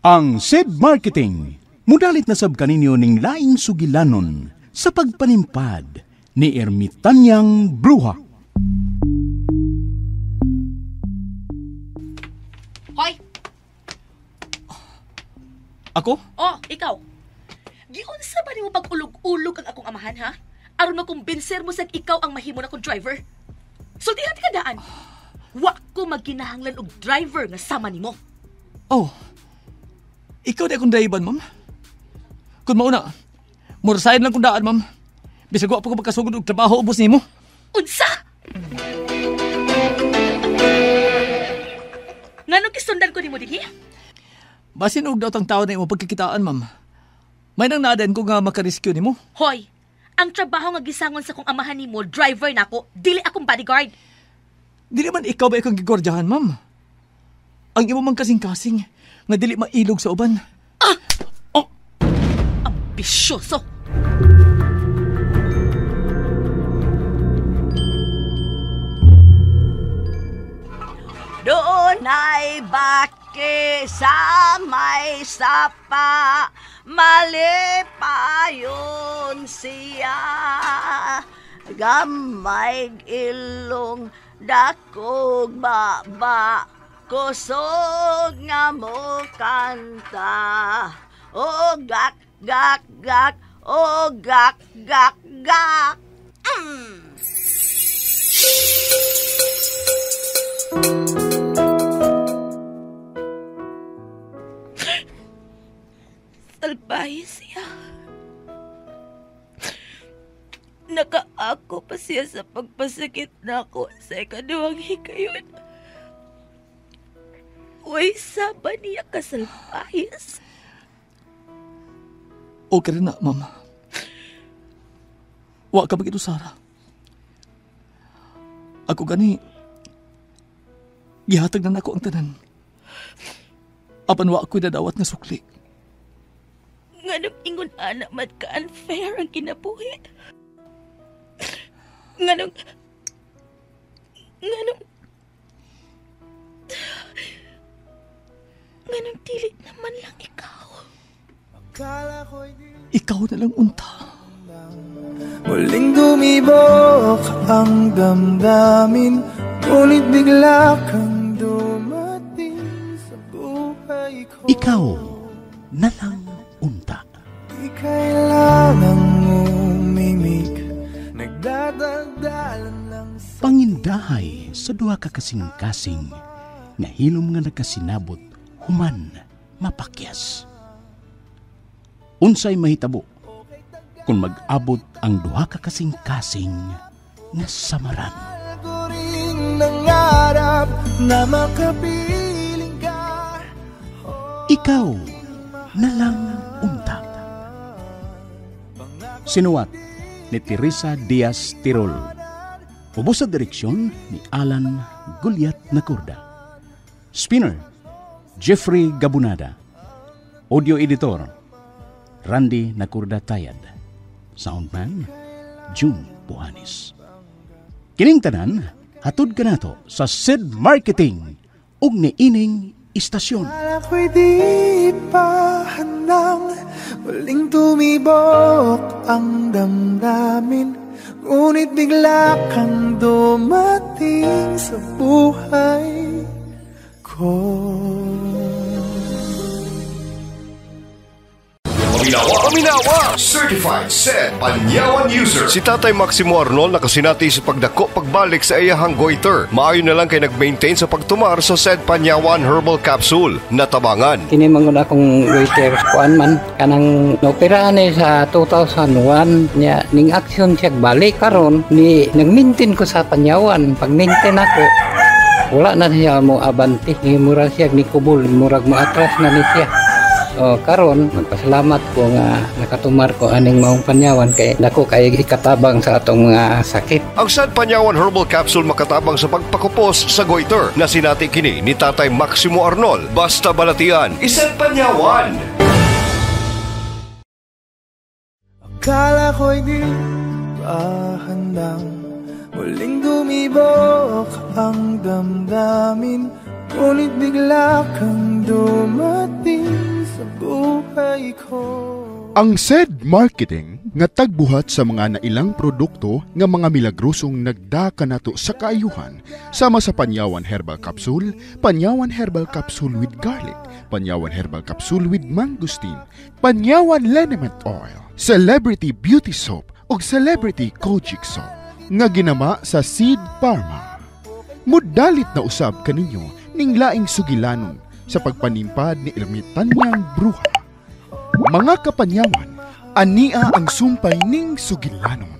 Ang SED Marketing, mudalit na sab kaninyo ning laing sugilanon sa pagpanimpad ni Ermitanyang Bruha. Hoy! Ako? Oh, ikaw. Giunsa ba nimo pag-ulog-ulog ang akong amahan, ha? Aron makumbinser mo sa ikaw ang mahimo na kong driver. Sultihan ka daan. Wa ko magkinahanglan og driver nga sama nimo. Oh, ikaw di akong daiban, ma'am. Kung mauna, murasayan lang kung daan, ma'am. Bisag wa pa ko magkasugod og trabaho, ubos nimo. Unsa? Nganong kisundan ko nimo dinhi? Basin og daw tang tao na imo pagkikitaan, ma'am. May nang naadan ko nga makarescue nimo. Hoy, ang trabaho nga gisangon sa kong amahan nimo, driver nako, dili akong bodyguard. Dili man ikaw ba ikong gigordyahan, ma'am? Ang imo man kasing-kasing nga dili mailog sa uban. Oh! Ambisyoso! Doon ay baki sa may sapa, mali pa yun siya. Gamay ilong, dakog baba, kusog nga mo kanta. O gak, gak, gak, o gak, gak, gak. Salbahe siya. Nakaako pa siya sa pagpasakit na ako sa ikaduhang hikayon. Uy, saba niya kasalbahis. Okay rin na, ma'am. Wa ka bagito, Sarah. Ako gani, gihatag na nako ang tanan. Apan wa ako'y nadawat nga sukli. Nganong ingon anak mat ka-unfair ang kinabuhi. Nganong dili naman lang ikaw. Ikaw na lang unta. Muling dumibok ang damdamin, ngunit bigla kang dumating sa buhay ko. Ikaw na lang unta. Di kailangang umimik, nagdadagdalan lang sa Pangindahay sa duha ka kasing-kasing nga hilom nga nagkasinabot human mapakyas. Unsay mahitabo kung mag-abot ang duha ka kasing-kasing nga samaran. ko rin nangarap na makapiling ka. Ikaw na lang unta. Sinuwat ni Teresa Diaz Tirol. Ubos sa direksyon ni Alan Gulyat Nakurda. Spinner, Jeffrey Gabunada. Audio editor, Randy Nakurda Tayad. Soundman, June Puhanis. Kining tanan, hatod ka nato sa SED Marketing ug niining istasyon. Akala ko'y di pa handang muling tumibok ang damdamin, ngunit bigla kang dumating sa buhay ko. Paminawa! Certified SED Panyawan User. Si Tatay Maximo Arnold nakasinati sa pagdako pagbalik sa iyahang goiter. Maayo na lang kay nag-maintain sa pagtumar sa SED Panyawan Herbal Capsule. Natabangan. Kini mangun akong goiter kuan man kanang naoperahan sa 2001 nya ning action siya balik karon ni nag-maintain ko sa Panyawan. Pag-maintain ako wala na siya mo abanti ni murag siya ni kubol murag mo atras na ni siya. O karon magpasalamat ko nga nakatumar ko aning maong Panyawan kay dako kay ikatabang sa atong mga sakit. Ang SED Panyawan Herbal Capsule makatabang sa pagpakupos sa goiter na sinati kini ni Tatay Maximo Arnold. Basta balatian, SED Panyawan. Akala ko'y di pa handang muling dumibok ang damdamin, ngunit bigla kang dumating sa buhay ko. Ang SED Marketing nga tagbuhat sa mga nailang produkto nga mga milagrosong nagdaka nato sa kaayuhan sama sa Panyawan Herbal Capsule, Panyawan Herbal Capsule with Garlic, Panyawan Herbal Capsule with Mangosteen, Panyawan Liniment Oil, Celebrity Beauty Soap ug Celebrity Kojic Soap nga ginama sa Seed Pharma. Mudalit na usab kaninyo ning laing sugilanon sa pagpanimpad ni Ermitanyang Bruha. Mga kapanyawan, ania ang sumpay ning sugilanon.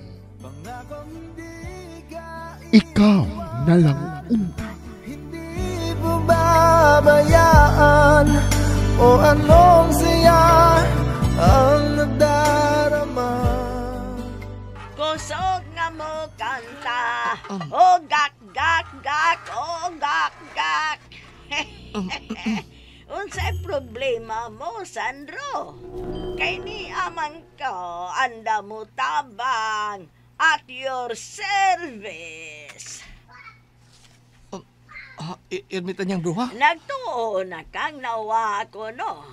Ikaw na lang unta. Hindi mo babayaan o anong siya ang nadarama. Kusog nga mo kanta, o gak gak gak, o gak gak. Unsay problema mo, Sandro? Kay ni amang ko, anda mo tabang at your service. Ermitanyang Bruha? Nagtuo na kang nawa ko, no?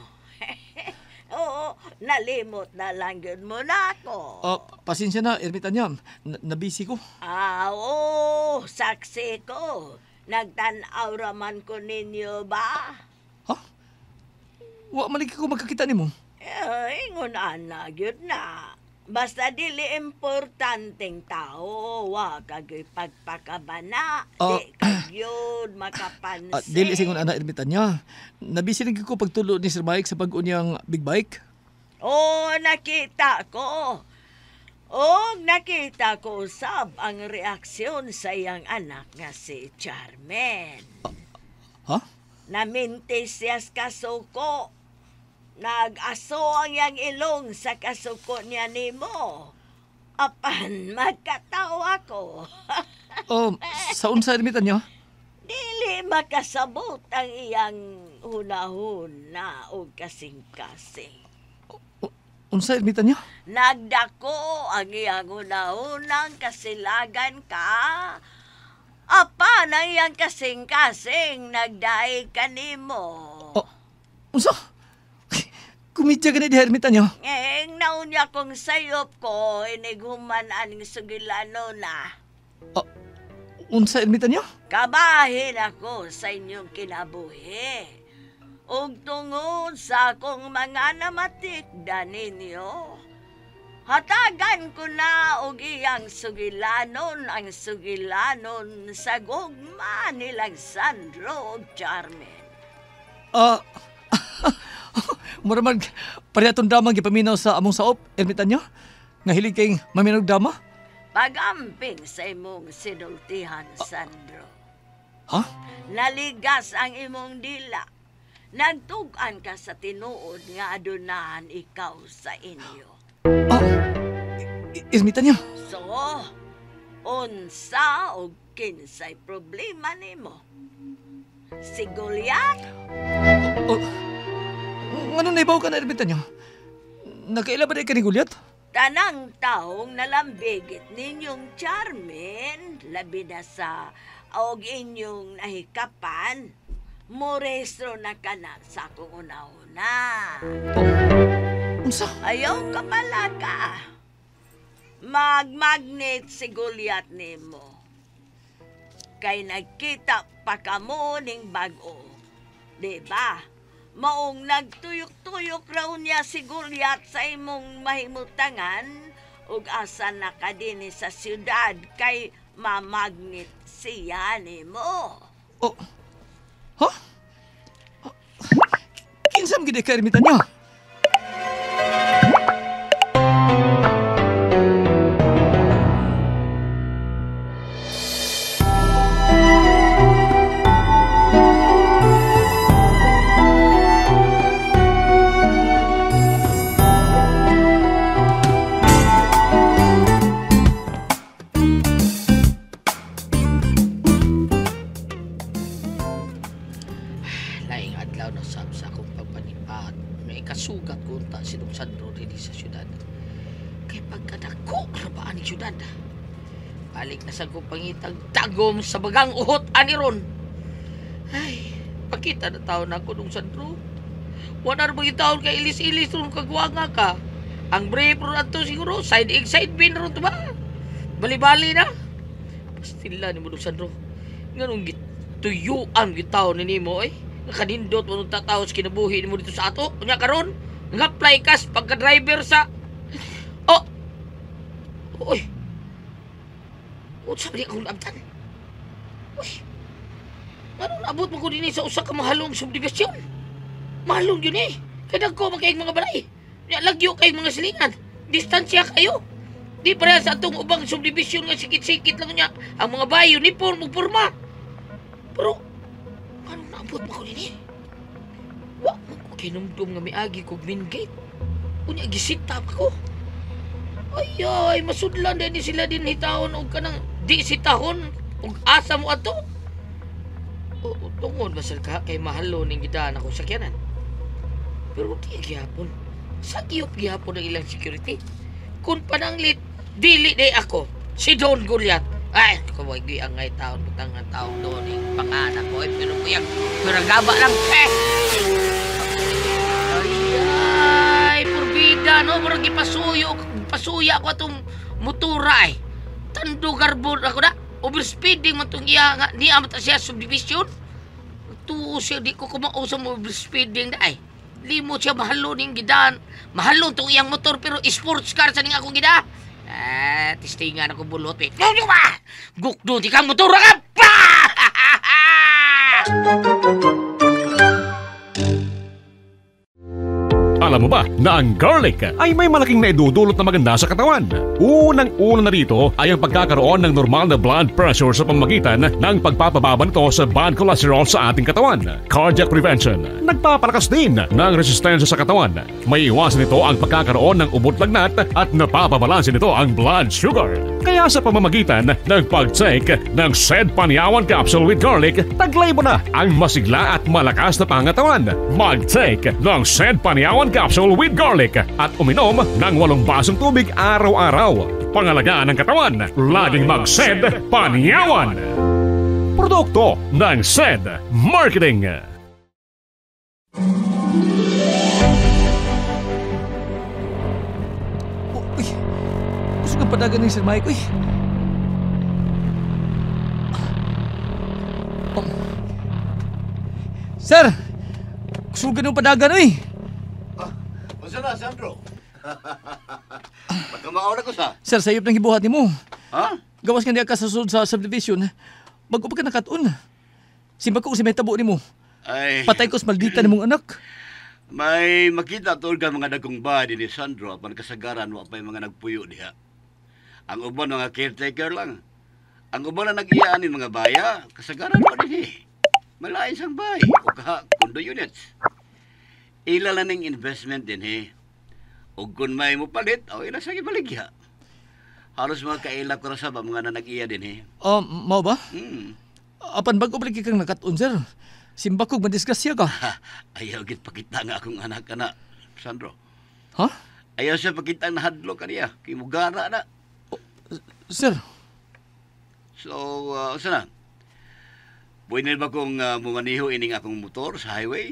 Oo, nalimot na lang yun mo na ako. Pasensya na, Ermitanyang. Nabisi ko. Oo, saksi ko. Nagtanaw raman ko ninyo ba? Ha? Wa maliki ko magkakita nimo. Ingon ana gyud na. Basta dili importanteng tao, wa kagoy pagpakabana, di kagyod makapansin. Dili singon ana Ermitanya. Nabisi lagi ko pagtulo ni Sir Mike sa pag-unyang big bike. Nakita ko. Nakita ko sab ang reaksyon sa iyang anak nga si Charmen. Ha? Namintis siya sa kasuko. Nag-aso ang iyang ilong sa kasuko niya nimo. Apan, magkatawa ko. Sa unsa Ermitanya? Dili makasabot ang iyang hunahuna o kasing-kasing. Unsa Ermitanya? Nagdako ang iyang hunahunang kasilagan ka. Apa ang iyang kasing-kasing nagdaig kanimo. Unsa? Kumidya ka na di Ermitanya? Naon niya kong sayop ko, iniguman aning sugilano na. Unsa Ermitanya? Kabahin ako sa inyong kinabuhi. Ug tungod sa akong mga namatikda ninyo, hatagan ko na og iyang sugilanon ang sugilanon sa gugma nilang Sandro ug Charmen. Muraman, parehitong damang gipaminaw sa among saop, Ermitanya? Nga hilig kayong maminog dama? Pagamping sa imong sinultihan, Sandro. Ha? Naligas ang imong dila. Nagtugan ka sa tinuod nga adunahan ikaw sa inyo. Ermitanya? So, unsa o kinsay problema nimo? Si Goliath? Ano naibaw ka na Ermitanya? Nagkaila ba na ka ni Goliath? Tanang taong nalambigit ninyong Charmen, labi na sa og inyong nahikapan, morestro na ka na sa akong una-una. Unsa? Ayaw ka pala ka. Magmagnet si Goliath nimo. Kay nagkita pa kamo ning bag-o. Diba? Maong nagtuyok-tuyok raw niya si Goliath sa imong mahimutangan ug asa na ka dinhi sa syudad kay mamagnet siya nimo. Ha? Kinsam gid ka Ermitanya? Kasugat ko unta si Dong Sandro rin sa syudad. Kaya pagkadako rabaan ni syudad. Balik na sa kong pangitang tagom sa bagang uhot aniron. Ay, pakita na tao na ako Dong Sandro. Wala na mga taon ka ilis-ilis ron kagwanga ka. Ang brave ron ato siguro, side egg, side bin ron ba? Bali-bali na. Pastila ni mo, Sandro. Ganun tuyuan gitaw ni mo eh. Nakanindot mo nung tataw sa kinabuhi ni mo dito sa ato. Kanya karon, nag-apply ka pagka-driver sa... Oh! Uy! O, sabi akong naabtan. Uy! Ano naabot mo ko din sa usa ka mahalong subdivision? Mahalong yun eh. Kaya nagko magkaig mga balay. Lagyo kaig mga silingan. Distansya kayo. Di para sa atong ubang subdivision nga sikit-sikit lang niya. Ang mga bahay, uniform, magpurma. Pero, ano naabot mo ko din eh? Wa mo ko kinumdum nga may agi kog main gate. Unya, gisitap ko. Ay, masudlan din sila din hitahon o kanang di sitahon o asa mo ato. O tungod basal ka kay mahalo ning gidaan ako sakyanan. Pero di gihapon. Sagiyop gihapon ang ilang security. Kung pananglit, dili day ako. Si Don Goliath. Ay, kaway angay taon butang nga taon doon yung panganak ko. Pero kuyang, gaba lang. Ay, purbida no. Parang pasuya ko itong motora eh. Tando garbon ako na. Overspeeding man itong iya nga. Di amat siya subdivision. Tuo siya, di ko kumao sa overspeeding na eh. Limo siya mahalo ning gidaan. Mahalo itong iyang motor pero sports car sa ning akong gida. Tistingan ako bulot eh. Ano ba? Gukdo, di kang motor ka pa! Alam mo ba na ang garlic ay may malaking naidudulot na maganda sa katawan? Unang-una na rito ay ang pagkakaroon ng normal na blood pressure sa pamamagitan ng pagpapababa nito sa bad cholesterol sa ating katawan. Cardiac prevention. Nagpapalakas din ng resistensya sa katawan. May iwasan nito ang pagkakaroon ng ubot lagnat at napapabalansin nito ang blood sugar. Kaya sa pamamagitan ng pag-take ng SED Panyawan Capsule with Garlic, taglay mo na ang masigla at malakas na pangatawan. Mag-take ng SED Panyawan Capsule with Garlic at uminom ng 8 basong tubig araw-araw. Pangalagaan ng katawan, laging mag-SED Panyawan. Produkto ng SED Marketing. Uy, gusto kang padagan ni Sir Mike, uy. Sir, gusto ka nung padagan, uy. Masa na, Sandro? Pagkamao na ko sa? Sir, sayop ng gibuhat ni mo. Ha? Gawas ka niya kasusod sa subdivision. Mag-upa ka nakatun. Simba ko si may tabo ni mo. Ay... Patay ko sa maldita ni mong anak. May makita tol ka mga dagong bahay ni Sandro apan kasagaran wa pay mga nagpuyo diha. Ang uban mga caretaker lang. Ang uban na nag-iyaan ni mga baya, kasagaran wa dinhi. Malain sang bahay o kaha condo units. Ila lang ng investment din eh. O kung may mo palit, o ila sa ibaligya. Halos mga kailap ko sa mga nanag-iya din eh. Mao ba? Apan bago balik kang nakatun, sir. Simba kong madisgrasya ka. Ayaw git pakita nga akong anak ka na, Sandro. Ha? Ayaw siya pakita ang nahadlo ka niya. Kimugara na. Sir. So, saan na? Pwede ba kung mumaniho ining akong motor sa highway?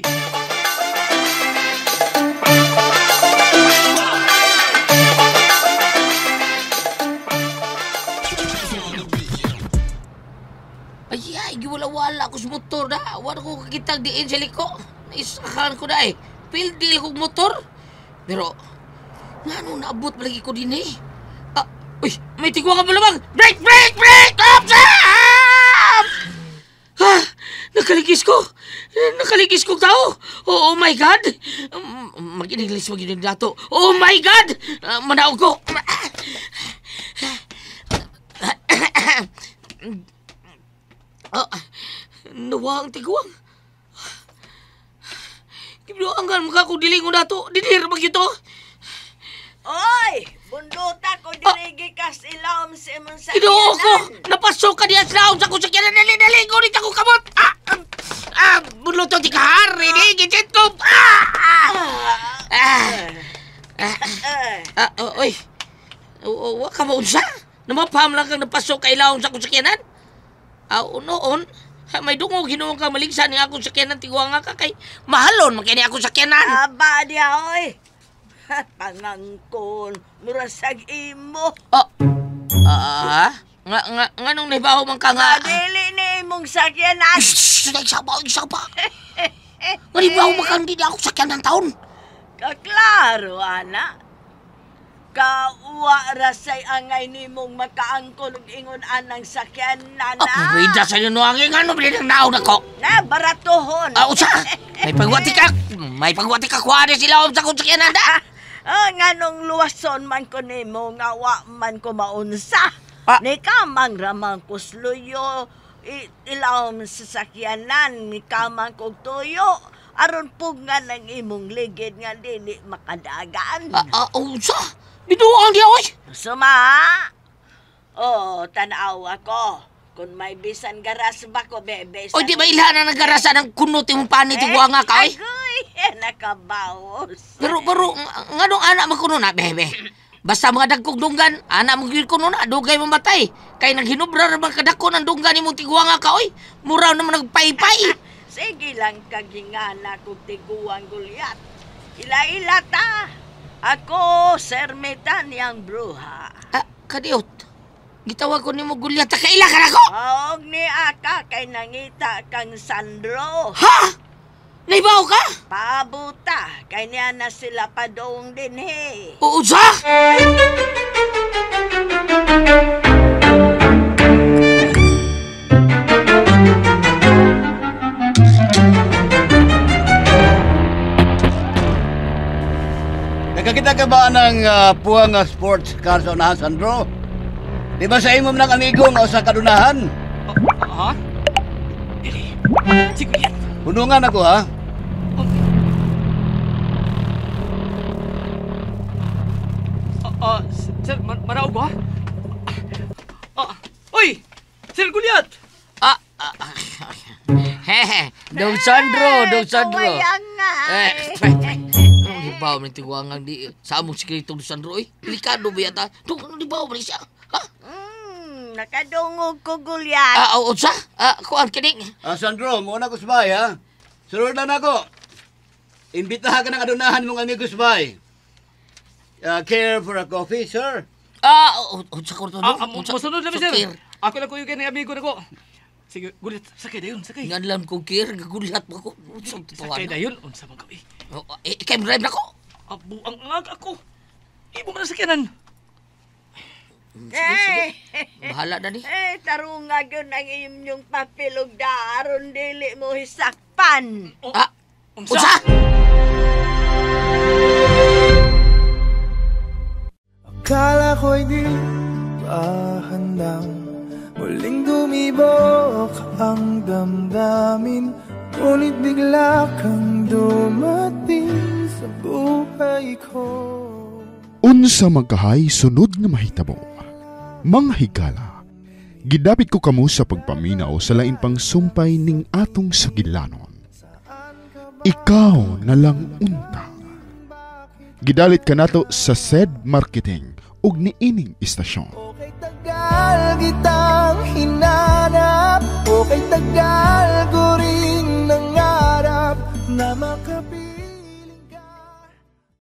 Ay, giwala-wala ko sa motor na. Wala ko kakitang diin sa liko. Naisakan ko na eh. Pildil kong motor. Pero, nga nung naabot malagi ko din eh. Uy, may tigwa ka malamang. Break! Stop! Nakaligis ko. Nakaligis kong tao. Oh my God. Mag-iniglis dato. Oh my God. Manaog ko. Nawa ang tiguang. Gibluangan mga ko dilingon nato. Dinir mag ito. Oy! Bunduta ko dirigi kas ilawom si imong sakyanan. Ginoo ko! Napasok ka diya sa laom sa kong sakyanan. Dali! Ngunit ako kamot! Bunluto di kahar! Gitsit ko! Oy! Wa ka maunsa? Namapaham lang kang napasok ka ilawom sa kong sakyanan? Noon, May dungog, hinuong ka maligsa ni akong sakyanan, tiguanga ka kay mahalon, makini akong sakyanan. Aba niya, oy. Pangangkon, murasag imo. Nga nung naibaho man ka nga. Dili ni imong sakyanan. Shhh! Sabaw. Nga naibaho man ka, hindi na ako sakyanan taon. Kaklaro, ana. Kauwa rasay angay nimong makaangkon ug ingon anang sakyanan na. Rida sa inyo nuangin, ano ba nang naon ako? Na, baratohon. Usa! May pagwati ka, kuha sila sa kong sakyanan da. Nga nung luwason man ko nimo, nga wa man ko maunsa. Ni kamang ramang kusluyo, ilawom sa sakyanan, ni kamang kog tuyo. Aron po nga ng imong ligid nga dili makadagan. Usa! Biduang di oy. Suma. Tanaw ako. Kung may bisan garas ba ko, bebe. Oy, di ba ilhanan ng garasa ng kunot yung panit yung nga ka, oy? Agoy, nakabaos. Pero, nga nung anak mo kuno na, bebe. Basta mga dagkog dunggan, anak mo kuno na, dugay mamatay. Kaya nang hinubra naman kadako ng dunggan ni mong tiguang nga ka, oy. Muraw naman nagpaypay. Sige lang kagingana kong tiguang gulyat. Ila-ila ta. Ako, Sir Metanyang Bruha. Kadiot. Gitawag ko ni mo gulyat, kaila ka na ko! Og ni Aka, kay nangita kang Sandro. Ha? Naibaw ka? Pabuta, kay niya na sila padong din he. Uusa? Nakakita ka ba ng puwang sports car sa unahan, Sandro? Di ba sa imong ng amigo nga sa kadunahan? Ha? Sige yan. Punungan ako, ha? Sir, maraog ba? Uy! Sir Gulyat! Dong Sandro. Kawayang nga. Di ba mo tiguangan di sa among sikreto ni Sandro, eh? Delikado ba yata? Di ba mo siya? Ha? Nakadungog ko, Gulyat. Sa? Kuan kining. Sandro, muna ko sabay, ha? Sunod na ako. Imbitahan ka ng kadunahan mong amigo sabay. Care for a coffee, sir? Sa korto no? Masunod na, sir. Ako lang ko yung kanya amigo na ko. Sige, Gulyat, sakay na yun, sakay. Nganlan ko, Kir, gagulat mo ko. Sakay na yun, unsa man kami. Ikay mo drive na ko. Ang aga ko. Ibo man ang sakyanan. Sige. Bahala na ni. Tarunga yun ang inyong papilog daron dili mo hisakpan. Unsa? Akala ko'y di pa handang muling dumibok ang damdamin, ngunit bigla kang dumating sa buhay ko. Unsa magkahay sunod nga mahitabo. Mga higala, gidapit ko kamo sa pagpaminaw sa lain pang sumpay ning atong sugilanon. Ikaw na lang unta. Gidalit ka nato sa SED Marketing ug niining istasyon. Okay, tagal kitang hinanap, okay, tagal ko rin nangarap na